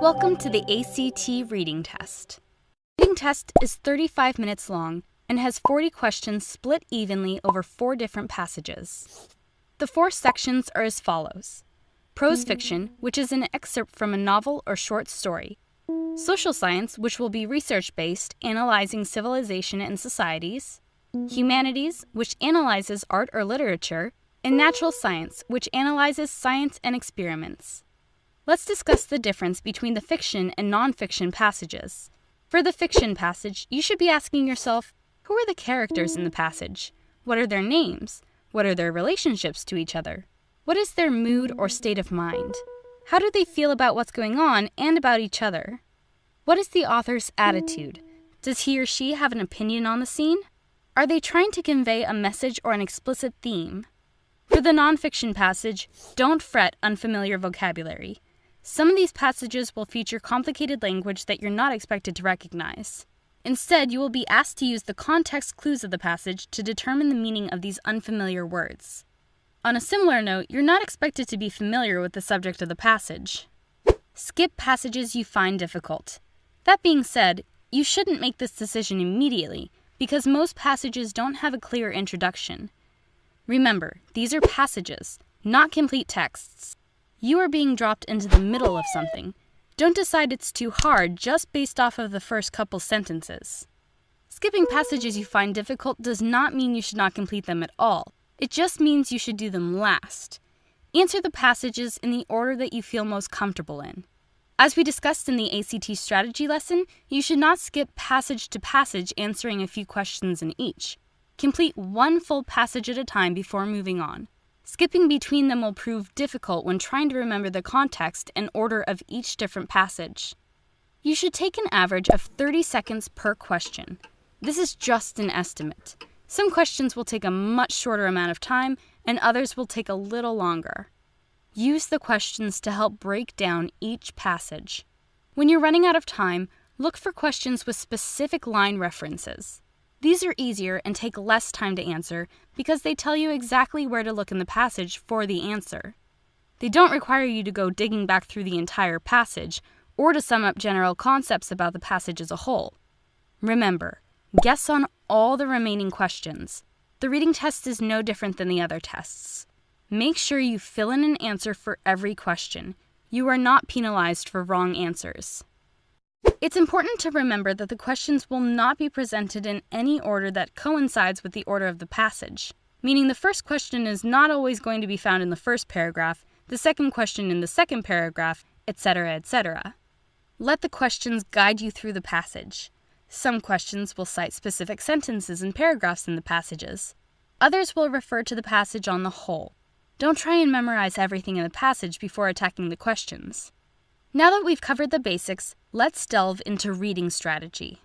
Welcome to the ACT reading test. The reading test is 35 minutes long and has 40 questions split evenly over 4 different passages. The 4 sections are as follows: prose fiction, which is an excerpt from a novel or short story; social science, which will be research-based, analyzing civilization and societies; humanities, which analyzes art or literature; and natural science, which analyzes science and experiments. Let's discuss the difference between the fiction and non-fiction passages. For the fiction passage, you should be asking yourself, who are the characters in the passage? What are their names? What are their relationships to each other? What is their mood or state of mind? How do they feel about what's going on and about each other? What is the author's attitude? Does he or she have an opinion on the scene? Are they trying to convey a message or an explicit theme? For the non-fiction passage, don't fret unfamiliar vocabulary. Some of these passages will feature complicated language that you're not expected to recognize. Instead, you will be asked to use the context clues of the passage to determine the meaning of these unfamiliar words. On a similar note, you're not expected to be familiar with the subject of the passage. Skip passages you find difficult. That being said, you shouldn't make this decision immediately, because most passages don't have a clear introduction. Remember, these are passages, not complete texts. You are being dropped into the middle of something. Don't decide it's too hard just based off of the first couple sentences. Skipping passages you find difficult does not mean you should not complete them at all. It just means you should do them last. Answer the passages in the order that you feel most comfortable in. As we discussed in the ACT strategy lesson, you should not skip passage to passage answering a few questions in each. Complete one full passage at a time before moving on. Skipping between them will prove difficult when trying to remember the context and order of each different passage. You should take an average of 30 seconds per question. This is just an estimate. Some questions will take a much shorter amount of time, and others will take a little longer. Use the questions to help break down each passage. When you're running out of time, look for questions with specific line references. These are easier and take less time to answer because they tell you exactly where to look in the passage for the answer. They don't require you to go digging back through the entire passage or to sum up general concepts about the passage as a whole. Remember, guess on all the remaining questions. The reading test is no different than the other tests. Make sure you fill in an answer for every question. You are not penalized for wrong answers. It's important to remember that the questions will not be presented in any order that coincides with the order of the passage, meaning the first question is not always going to be found in the first paragraph, the second question in the second paragraph, etc., etc. Let the questions guide you through the passage. Some questions will cite specific sentences and paragraphs in the passages. Others will refer to the passage on the whole. Don't try and memorize everything in the passage before attacking the questions. Now that we've covered the basics, let's delve into reading strategy.